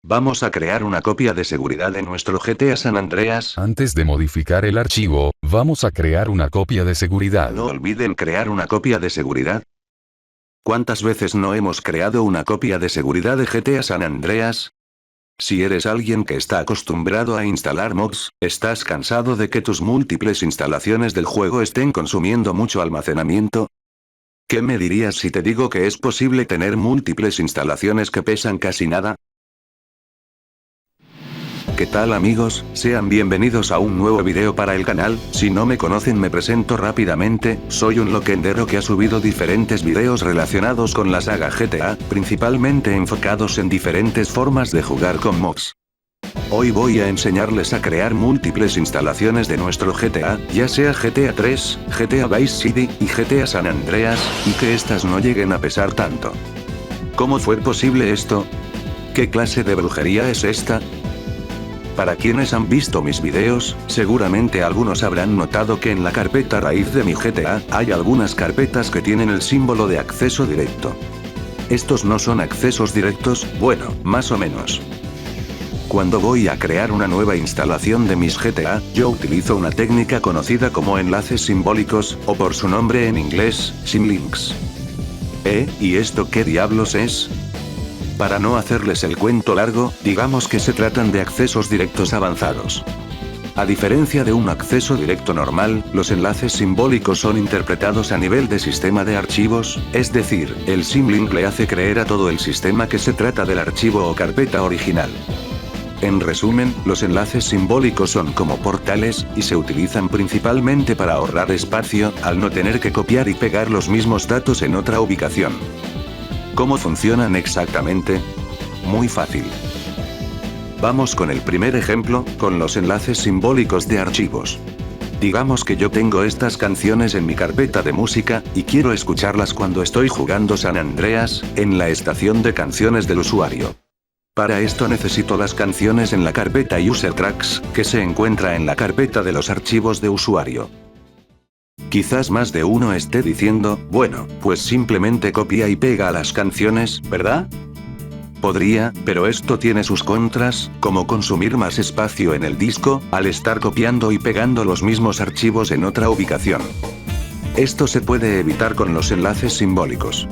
Vamos a crear una copia de seguridad de nuestro GTA San Andreas. Antes de modificar el archivo, vamos a crear una copia de seguridad. No olviden crear una copia de seguridad. ¿Cuántas veces no hemos creado una copia de seguridad de GTA San Andreas? Si eres alguien que está acostumbrado a instalar mods, ¿estás cansado de que tus múltiples instalaciones del juego estén consumiendo mucho almacenamiento? ¿Qué me dirías si te digo que es posible tener múltiples instalaciones que pesan casi nada? ¿Qué tal amigos? Sean bienvenidos a un nuevo video para el canal. Si no me conocen me presento rápidamente, soy un loquendero que ha subido diferentes videos relacionados con la saga GTA, principalmente enfocados en diferentes formas de jugar con mods. Hoy voy a enseñarles a crear múltiples instalaciones de nuestro GTA, ya sea GTA 3, GTA Vice City y GTA San Andreas, y que estas no lleguen a pesar tanto. ¿Cómo fue posible esto? ¿Qué clase de brujería es esta? Para quienes han visto mis videos, seguramente algunos habrán notado que en la carpeta raíz de mi GTA, hay algunas carpetas que tienen el símbolo de acceso directo. Estos no son accesos directos, bueno, más o menos. Cuando voy a crear una nueva instalación de mis GTA, yo utilizo una técnica conocida como enlaces simbólicos, o por su nombre en inglés, symlinks. ¿Y esto qué diablos es? Para no hacerles el cuento largo, digamos que se tratan de accesos directos avanzados. A diferencia de un acceso directo normal, los enlaces simbólicos son interpretados a nivel de sistema de archivos, es decir, el symlink le hace creer a todo el sistema que se trata del archivo o carpeta original. En resumen, los enlaces simbólicos son como portales, y se utilizan principalmente para ahorrar espacio, al no tener que copiar y pegar los mismos datos en otra ubicación. ¿Cómo funcionan exactamente? Muy fácil. Vamos con el primer ejemplo, con los enlaces simbólicos de archivos. Digamos que yo tengo estas canciones en mi carpeta de música, y quiero escucharlas cuando estoy jugando San Andreas, en la estación de canciones del usuario. Para esto necesito las canciones en la carpeta User Tracks, que se encuentra en la carpeta de los archivos de usuario. Quizás más de uno esté diciendo, bueno, pues simplemente copia y pega a las canciones, ¿verdad? Podría, pero esto tiene sus contras, como consumir más espacio en el disco, al estar copiando y pegando los mismos archivos en otra ubicación. Esto se puede evitar con los enlaces simbólicos.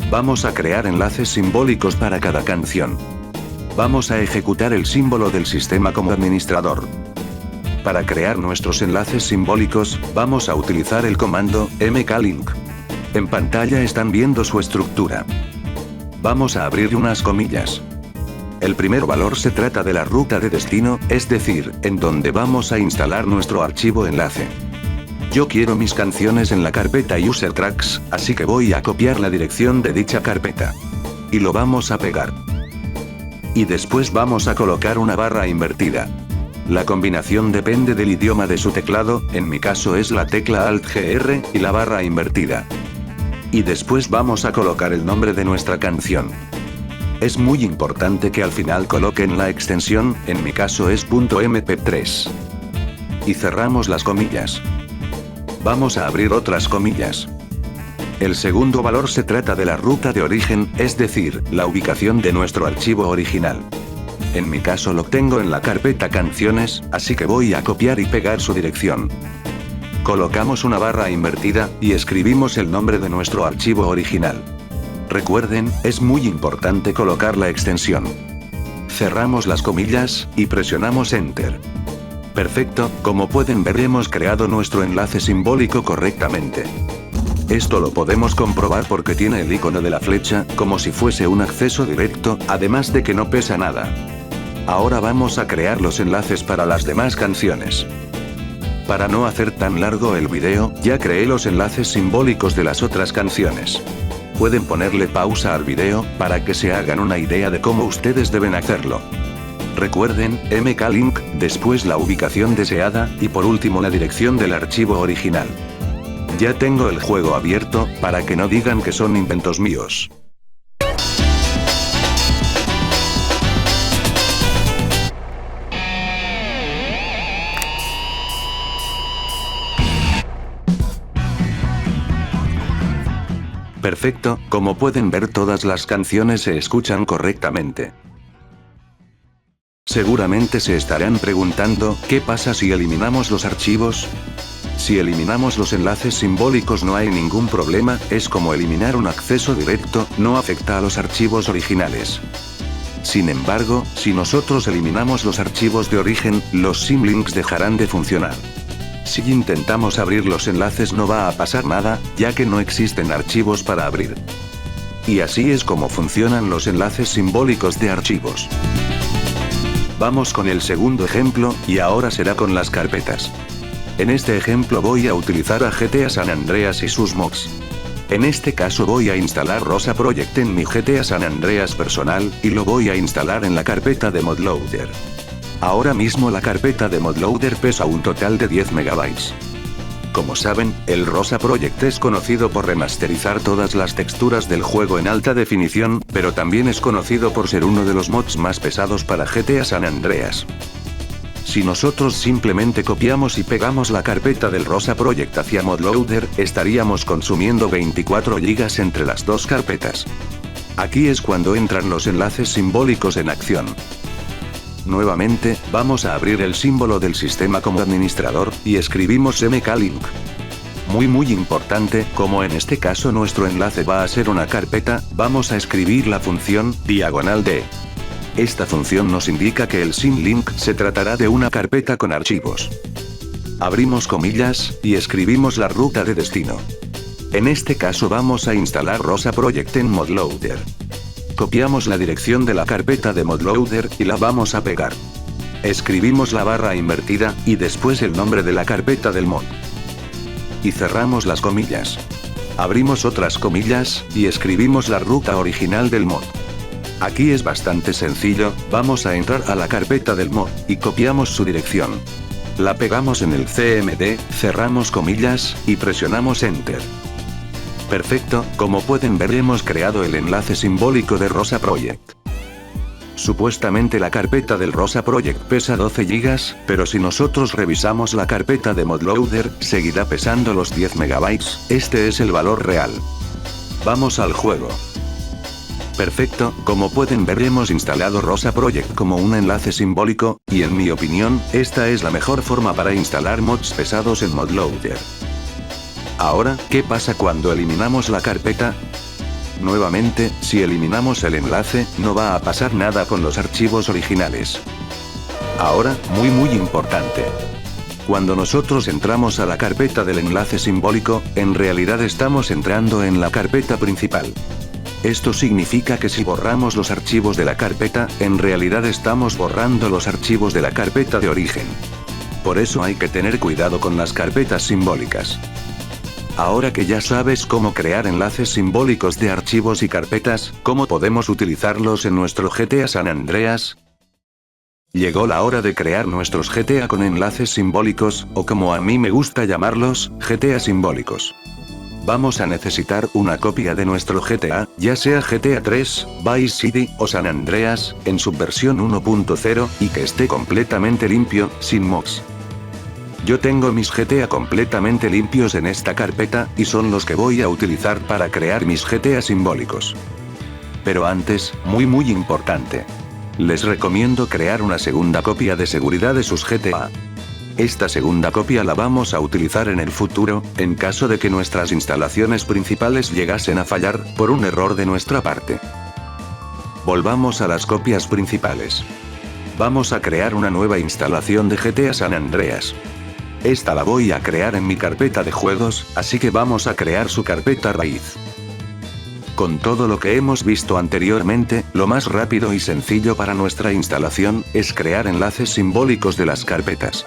Vamos a crear enlaces simbólicos para cada canción. Vamos a ejecutar el símbolo del sistema como administrador. Para crear nuestros enlaces simbólicos, vamos a utilizar el comando mklink. En pantalla están viendo su estructura. Vamos a abrir unas comillas. El primer valor se trata de la ruta de destino, es decir, en donde vamos a instalar nuestro archivo enlace. Yo quiero mis canciones en la carpeta User Tracks, así que voy a copiar la dirección de dicha carpeta. Y lo vamos a pegar. Y después vamos a colocar una barra invertida. La combinación depende del idioma de su teclado, en mi caso es la tecla Alt-GR, y la barra invertida. Y después vamos a colocar el nombre de nuestra canción. Es muy importante que al final coloquen la extensión, en mi caso es .mp3. Y cerramos las comillas. Vamos a abrir otras comillas. El segundo valor se trata de la ruta de origen, es decir, la ubicación de nuestro archivo original. En mi caso lo tengo en la carpeta canciones, así que voy a copiar y pegar su dirección. Colocamos una barra invertida, y escribimos el nombre de nuestro archivo original. Recuerden, es muy importante colocar la extensión. Cerramos las comillas, y presionamos Enter. Perfecto, como pueden ver hemos creado nuestro enlace simbólico correctamente. Esto lo podemos comprobar porque tiene el icono de la flecha, como si fuese un acceso directo, además de que no pesa nada. Ahora vamos a crear los enlaces para las demás canciones. Para no hacer tan largo el video, ya creé los enlaces simbólicos de las otras canciones. Pueden ponerle pausa al video, para que se hagan una idea de cómo ustedes deben hacerlo. Recuerden, mklink, después la ubicación deseada, y por último la dirección del archivo original. Ya tengo el juego abierto, para que no digan que son inventos míos. Perfecto, como pueden ver todas las canciones se escuchan correctamente. Seguramente se estarán preguntando, ¿qué pasa si eliminamos los archivos? Si eliminamos los enlaces simbólicos no hay ningún problema, es como eliminar un acceso directo, no afecta a los archivos originales. Sin embargo, si nosotros eliminamos los archivos de origen, los symlinks dejarán de funcionar. Si intentamos abrir los enlaces no va a pasar nada, ya que no existen archivos para abrir. Y así es como funcionan los enlaces simbólicos de archivos. Vamos con el segundo ejemplo, y ahora será con las carpetas. En este ejemplo voy a utilizar a GTA San Andreas y sus mods. En este caso voy a instalar Rosa Project en mi GTA San Andreas personal, y lo voy a instalar en la carpeta de ModLoader. Ahora mismo la carpeta de ModLoader pesa un total de 10 MB. Como saben, el Rosa Project es conocido por remasterizar todas las texturas del juego en alta definición, pero también es conocido por ser uno de los mods más pesados para GTA San Andreas. Si nosotros simplemente copiamos y pegamos la carpeta del Rosa Project hacia ModLoader, estaríamos consumiendo 24 GB entre las dos carpetas. Aquí es cuando entran los enlaces simbólicos en acción. Nuevamente, vamos a abrir el símbolo del sistema como administrador, y escribimos mklink. Muy importante, como en este caso nuestro enlace va a ser una carpeta, vamos a escribir la función --d. Esta función nos indica que el symlink se tratará de una carpeta con archivos. Abrimos comillas, y escribimos la ruta de destino. En este caso vamos a instalar Rosa Project en ModLoader. Copiamos la dirección de la carpeta de ModLoader, y la vamos a pegar. Escribimos la barra invertida, y después el nombre de la carpeta del mod. Y cerramos las comillas. Abrimos otras comillas, y escribimos la ruta original del mod. Aquí es bastante sencillo, vamos a entrar a la carpeta del mod, y copiamos su dirección. La pegamos en el CMD, cerramos comillas, y presionamos Enter. Perfecto, como pueden ver hemos creado el enlace simbólico de Rosa Project. Supuestamente la carpeta del Rosa Project pesa 12 GB, pero si nosotros revisamos la carpeta de ModLoader, seguirá pesando los 10 MB, este es el valor real. Vamos al juego. Perfecto, como pueden ver hemos instalado Rosa Project como un enlace simbólico, y en mi opinión, esta es la mejor forma para instalar mods pesados en ModLoader. Ahora, ¿qué pasa cuando eliminamos la carpeta? Nuevamente, si eliminamos el enlace, no va a pasar nada con los archivos originales. Ahora, muy importante. Cuando nosotros entramos a la carpeta del enlace simbólico, en realidad estamos entrando en la carpeta principal. Esto significa que si borramos los archivos de la carpeta, en realidad estamos borrando los archivos de la carpeta de origen. Por eso hay que tener cuidado con las carpetas simbólicas. Ahora que ya sabes cómo crear enlaces simbólicos de archivos y carpetas, ¿cómo podemos utilizarlos en nuestro GTA San Andreas? Llegó la hora de crear nuestros GTA con enlaces simbólicos, o como a mí me gusta llamarlos, GTA simbólicos. Vamos a necesitar una copia de nuestro GTA, ya sea GTA 3, Vice City, o San Andreas, en su versión 1.0, y que esté completamente limpio, sin mods. Yo tengo mis GTA completamente limpios en esta carpeta, y son los que voy a utilizar para crear mis GTA simbólicos. Pero antes, muy importante. Les recomiendo crear una segunda copia de seguridad de sus GTA. Esta segunda copia la vamos a utilizar en el futuro, en caso de que nuestras instalaciones principales llegasen a fallar, por un error de nuestra parte. Volvamos a las copias principales. Vamos a crear una nueva instalación de GTA San Andreas. Esta la voy a crear en mi carpeta de juegos, así que vamos a crear su carpeta raíz. Con todo lo que hemos visto anteriormente, lo más rápido y sencillo para nuestra instalación, es crear enlaces simbólicos de las carpetas.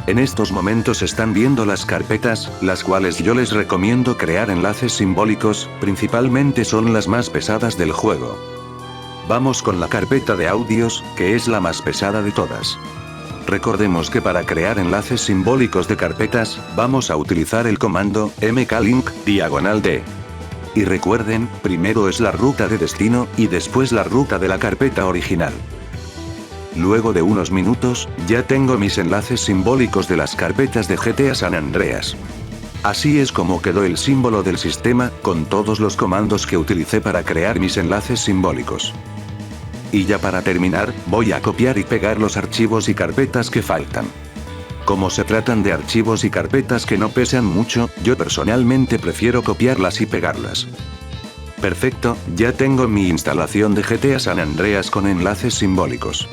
En estos momentos están viendo las carpetas, las cuales yo les recomiendo crear enlaces simbólicos, principalmente son las más pesadas del juego. Vamos con la carpeta de audios, que es la más pesada de todas. Recordemos que para crear enlaces simbólicos de carpetas, vamos a utilizar el comando mklink_d. Y recuerden, primero es la ruta de destino, y después la ruta de la carpeta original. Luego de unos minutos, ya tengo mis enlaces simbólicos de las carpetas de GTA San Andreas. Así es como quedó el símbolo del sistema, con todos los comandos que utilicé para crear mis enlaces simbólicos. Y ya para terminar, voy a copiar y pegar los archivos y carpetas que faltan. Como se tratan de archivos y carpetas que no pesan mucho, yo personalmente prefiero copiarlas y pegarlas. Perfecto, ya tengo mi instalación de GTA San Andreas con enlaces simbólicos.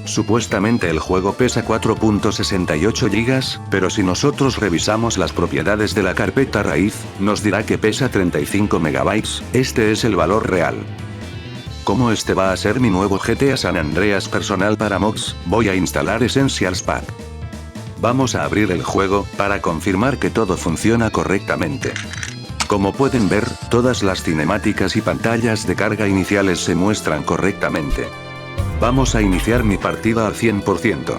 Supuestamente el juego pesa 4.68 GB, pero si nosotros revisamos las propiedades de la carpeta raíz, nos dirá que pesa 35 MB, este es el valor real. Como este va a ser mi nuevo GTA San Andreas personal para mods, voy a instalar Essentials Pack. Vamos a abrir el juego, para confirmar que todo funciona correctamente. Como pueden ver, todas las cinemáticas y pantallas de carga iniciales se muestran correctamente. Vamos a iniciar mi partida al 100%.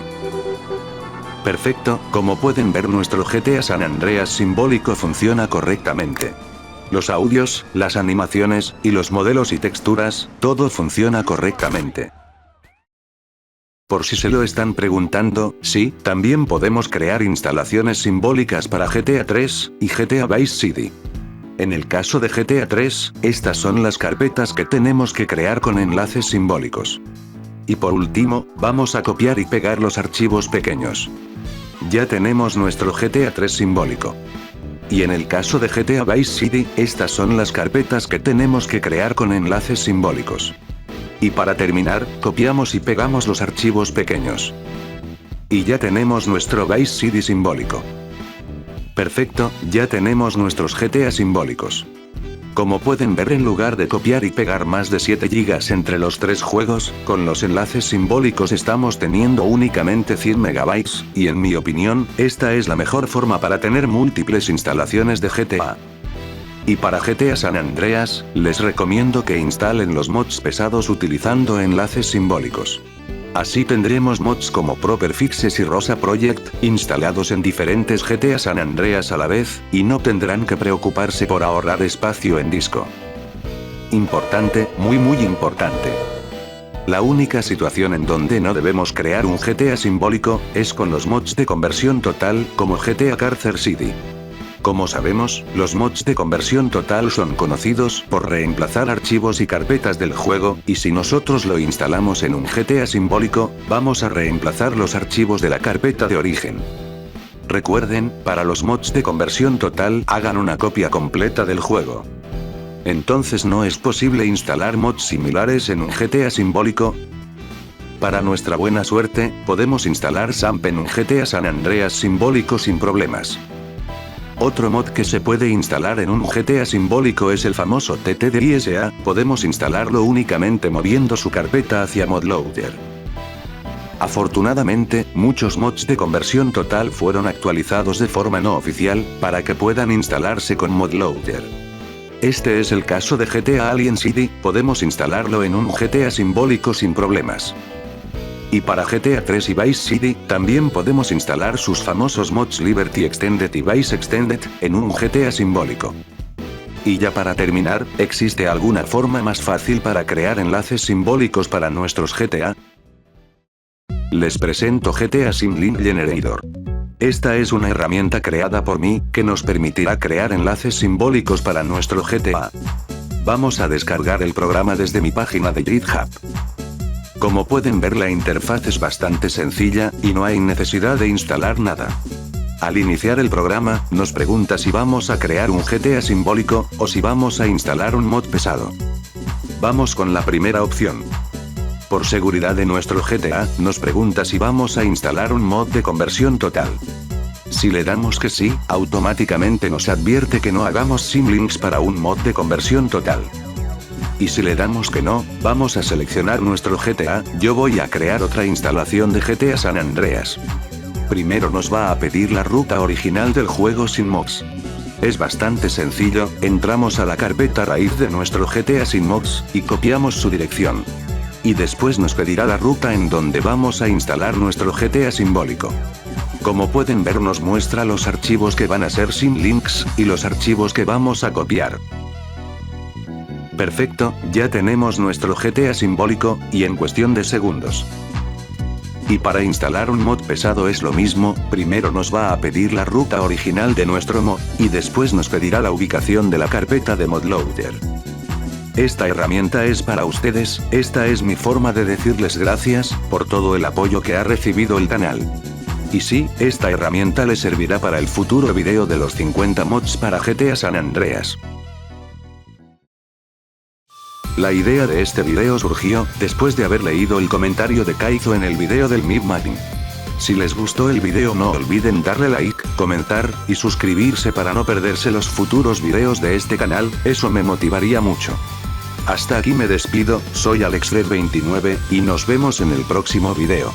Perfecto, como pueden ver nuestro GTA San Andreas simbólico funciona correctamente. Los audios, las animaciones, y los modelos y texturas, todo funciona correctamente. Por si se lo están preguntando, sí, también podemos crear instalaciones simbólicas para GTA 3 y GTA Vice City. En el caso de GTA 3, estas son las carpetas que tenemos que crear con enlaces simbólicos. Y por último, vamos a copiar y pegar los archivos pequeños. Ya tenemos nuestro GTA 3 simbólico. Y en el caso de GTA Vice City, estas son las carpetas que tenemos que crear con enlaces simbólicos. Y para terminar, copiamos y pegamos los archivos pequeños. Y ya tenemos nuestro Vice City simbólico. Perfecto, ya tenemos nuestros GTA simbólicos. Como pueden ver, en lugar de copiar y pegar más de 7 GB entre los tres juegos, con los enlaces simbólicos estamos teniendo únicamente 100 MB, y en mi opinión, esta es la mejor forma para tener múltiples instalaciones de GTA. Y para GTA San Andreas, les recomiendo que instalen los mods pesados utilizando enlaces simbólicos. Así tendremos mods como Proper Fixes y Rosa Project, instalados en diferentes GTA San Andreas a la vez, y no tendrán que preocuparse por ahorrar espacio en disco. Importante, muy importante. La única situación en donde no debemos crear un GTA simbólico, es con los mods de conversión total, como GTA Carcer City. Como sabemos, los mods de conversión total son conocidos por reemplazar archivos y carpetas del juego, y si nosotros lo instalamos en un GTA simbólico, vamos a reemplazar los archivos de la carpeta de origen. Recuerden, para los mods de conversión total, hagan una copia completa del juego. Entonces no es posible instalar mods similares en un GTA simbólico. Para nuestra buena suerte, podemos instalar SAMP en un GTA San Andreas simbólico sin problemas. Otro mod que se puede instalar en un GTA simbólico es el famoso TTDISA, podemos instalarlo únicamente moviendo su carpeta hacia ModLoader. Afortunadamente, muchos mods de conversión total fueron actualizados de forma no oficial, para que puedan instalarse con ModLoader. Este es el caso de GTA Alien City, podemos instalarlo en un GTA simbólico sin problemas. Y para GTA 3 y Vice City, también podemos instalar sus famosos mods Liberty Extended y Vice Extended, en un GTA simbólico. Y ya para terminar, ¿existe alguna forma más fácil para crear enlaces simbólicos para nuestros GTA? Les presento GTA Sim Link Generator. Esta es una herramienta creada por mí, que nos permitirá crear enlaces simbólicos para nuestro GTA. Vamos a descargar el programa desde mi página de GitHub. Como pueden ver, la interfaz es bastante sencilla, y no hay necesidad de instalar nada. Al iniciar el programa, nos pregunta si vamos a crear un GTA simbólico, o si vamos a instalar un mod pesado. Vamos con la primera opción. Por seguridad de nuestro GTA, nos pregunta si vamos a instalar un mod de conversión total. Si le damos que sí, automáticamente nos advierte que no hagamos simlinks para un mod de conversión total. Y si le damos que no, vamos a seleccionar nuestro GTA, yo voy a crear otra instalación de GTA San Andreas. Primero nos va a pedir la ruta original del juego sin mods. Es bastante sencillo, entramos a la carpeta raíz de nuestro GTA sin mods, y copiamos su dirección. Y después nos pedirá la ruta en donde vamos a instalar nuestro GTA simbólico. Como pueden ver, nos muestra los archivos que van a ser sin links, y los archivos que vamos a copiar. Perfecto, ya tenemos nuestro GTA simbólico, y en cuestión de segundos. Y para instalar un mod pesado es lo mismo, primero nos va a pedir la ruta original de nuestro mod, y después nos pedirá la ubicación de la carpeta de ModLoader. esta herramienta es para ustedes, esta es mi forma de decirles gracias, por todo el apoyo que ha recibido el canal. Y sí, esta herramienta le servirá para el futuro video de los 50 mods para GTA San Andreas. La idea de este video surgió, después de haber leído el comentario de Kaizo en el video del MIB Mapping. Si les gustó el video no olviden darle like, comentar, y suscribirse para no perderse los futuros videos de este canal, eso me motivaría mucho. Hasta aquí me despido, soy AlexRed29, y nos vemos en el próximo video.